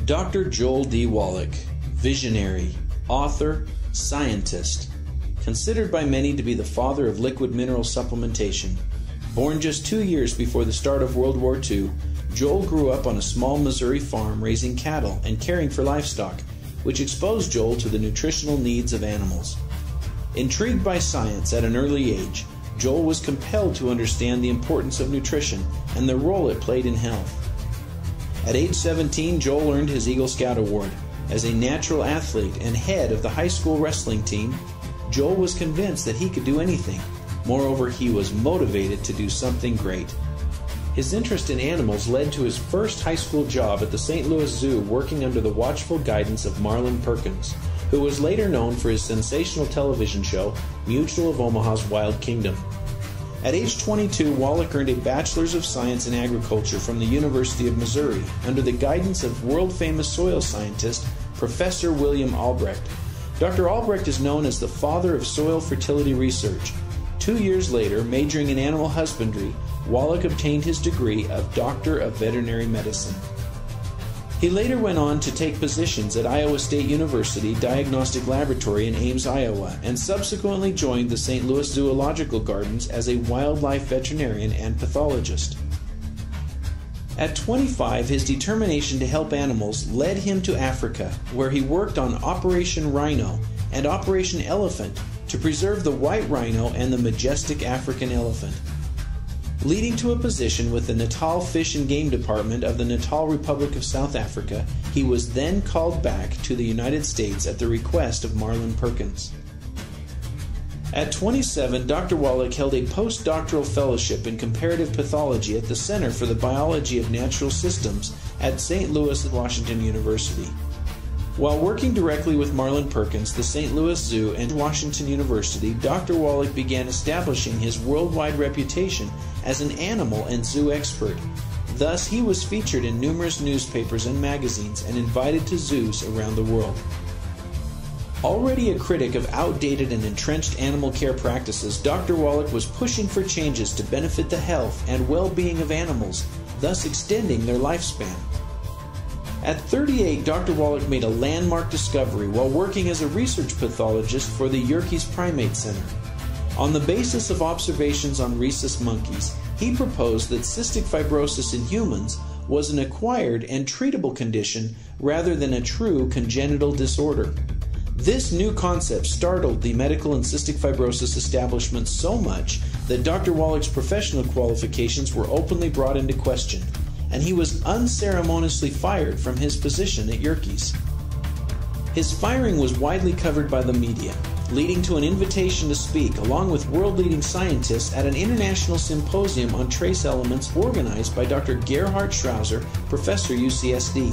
Dr. Joel D. Wallach, visionary, author, scientist, considered by many to be the father of liquid mineral supplementation. Born just 2 years before the start of World War II, Joel grew up on a small Missouri farm raising cattle and caring for livestock, which exposed Joel to the nutritional needs of animals. Intrigued by science at an early age, Joel was compelled to understand the importance of nutrition and the role it played in health. At age 17, Joel earned his Eagle Scout Award. As a natural athlete and head of the high school wrestling team, Joel was convinced that he could do anything. Moreover, he was motivated to do something great. His interest in animals led to his first high school job at the St. Louis Zoo, working under the watchful guidance of Marlin Perkins, who was later known for his sensational television show, Mutual of Omaha's Wild Kingdom. At age 22, Wallach earned a Bachelor's of Science in Agriculture from the University of Missouri, under the guidance of world-famous soil scientist, Professor William Albrecht. Dr. Albrecht is known as the father of soil fertility research. 2 years later, majoring in animal husbandry, Wallach obtained his degree of Doctor of Veterinary Medicine. He later went on to take positions at Iowa State University Diagnostic Laboratory in Ames, Iowa, and subsequently joined the St. Louis Zoological Gardens as a wildlife veterinarian and pathologist. At 25, his determination to help animals led him to Africa, where he worked on Operation Rhino and Operation Elephant to preserve the white rhino and the majestic African elephant, leading to a position with the Natal Fish and Game Department of the Natal Republic of South Africa. He was then called back to the United States at the request of Marlin Perkins. At 27, Dr. Wallach held a postdoctoral fellowship in comparative pathology at the Center for the Biology of Natural Systems at St. Louis Washington University. While working directly with Marlin Perkins, the St. Louis Zoo, and Washington University, Dr. Wallach began establishing his worldwide reputation as an animal and zoo expert. Thus, he was featured in numerous newspapers and magazines and invited to zoos around the world. Already a critic of outdated and entrenched animal care practices, Dr. Wallach was pushing for changes to benefit the health and well-being of animals, thus extending their lifespan. At 38, Dr. Wallach made a landmark discovery while working as a research pathologist for the Yerkes Primate Center. On the basis of observations on rhesus monkeys, he proposed that cystic fibrosis in humans was an acquired and treatable condition rather than a true congenital disorder. This new concept startled the medical and cystic fibrosis establishment so much that Dr. Wallach's professional qualifications were openly brought into question, and he was unceremoniously fired from his position at Yerkes. His firing was widely covered by the media, leading to an invitation to speak along with world-leading scientists at an international symposium on trace elements organized by Dr. Gerhard Schrauser, professor UCSD.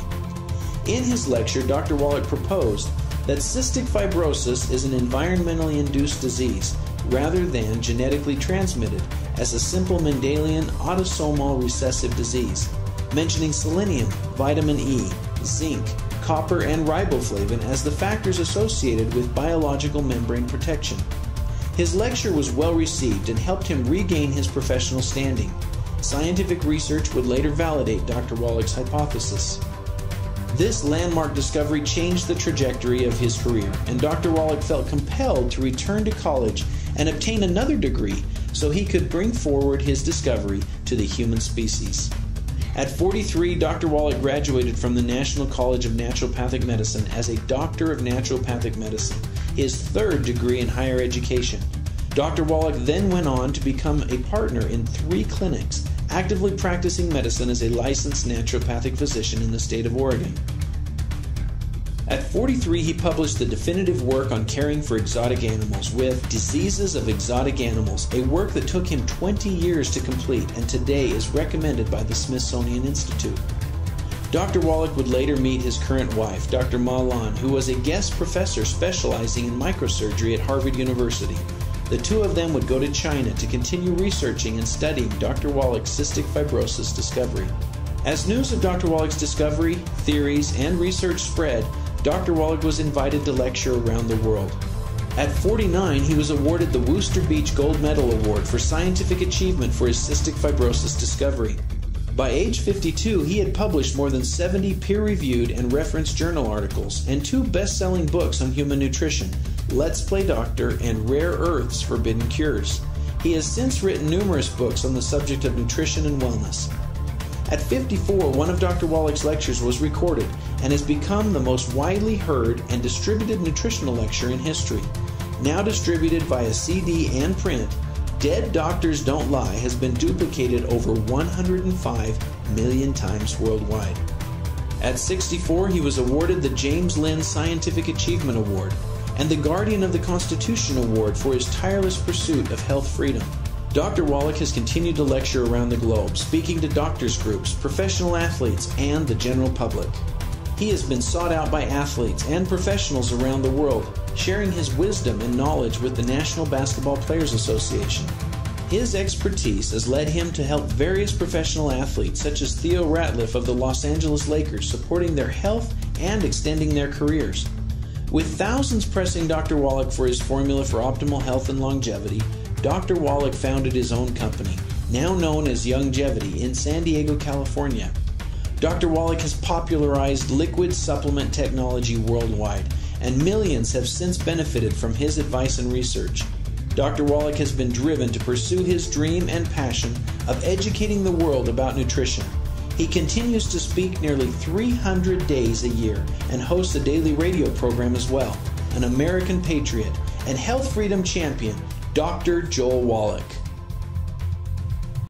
In his lecture, Dr. Wallach proposed that cystic fibrosis is an environmentally induced disease rather than genetically transmitted as a simple Mendelian autosomal recessive disease, mentioning selenium, vitamin E, zinc, copper, and riboflavin as the factors associated with biological membrane protection. His lecture was well received and helped him regain his professional standing. Scientific research would later validate Dr. Wallach's hypothesis. This landmark discovery changed the trajectory of his career, and Dr. Wallach felt compelled to return to college and obtain another degree so he could bring forward his discovery to the human species. At 43, Dr. Wallach graduated from the National College of Naturopathic Medicine as a Doctor of Naturopathic Medicine, his third degree in higher education. Dr. Wallach then went on to become a partner in 3 clinics, actively practicing medicine as a licensed naturopathic physician in the state of Oregon. At 43, he published the definitive work on caring for exotic animals with Diseases of Exotic Animals, a work that took him 20 years to complete and today is recommended by the Smithsonian Institute. Dr. Wallach would later meet his current wife, Dr. Ma Lan, who was a guest professor specializing in microsurgery at Harvard University. The two of them would go to China to continue researching and studying Dr. Wallach's cystic fibrosis discovery. As news of Dr. Wallach's discovery, theories, and research spread, Dr. Wallach was invited to lecture around the world. At 49, he was awarded the Worcester Beach Gold Medal Award for scientific achievement for his cystic fibrosis discovery. By age 52, he had published more than 70 peer-reviewed and referenced journal articles and 2 best-selling books on human nutrition, Let's Play Doctor and Rare Earths Forbidden Cures. He has since written numerous books on the subject of nutrition and wellness. At 54, one of Dr. Wallach's lectures was recorded and has become the most widely heard and distributed nutritional lecture in history. Now distributed via CD and print, Dead Doctors Don't Lie has been duplicated over 105 million times worldwide. At 64, he was awarded the James Lind Scientific Achievement Award and the Guardian of the Constitution Award for his tireless pursuit of health freedom. Dr. Wallach has continued to lecture around the globe, speaking to doctors' groups, professional athletes, and the general public. He has been sought out by athletes and professionals around the world, sharing his wisdom and knowledge with the National Basketball Players Association. His expertise has led him to help various professional athletes such as Theo Ratliff of the Los Angeles Lakers supporting their health and extending their careers. With thousands pressing Dr. Wallach for his formula for optimal health and longevity, Dr. Wallach founded his own company, now known as Youngevity, in San Diego, California. Dr. Wallach has popularized liquid supplement technology worldwide, and millions have since benefited from his advice and research. Dr. Wallach has been driven to pursue his dream and passion of educating the world about nutrition. He continues to speak nearly 300 days a year and hosts a daily radio program as well. An American patriot and health freedom champion, Dr. Joel Wallach.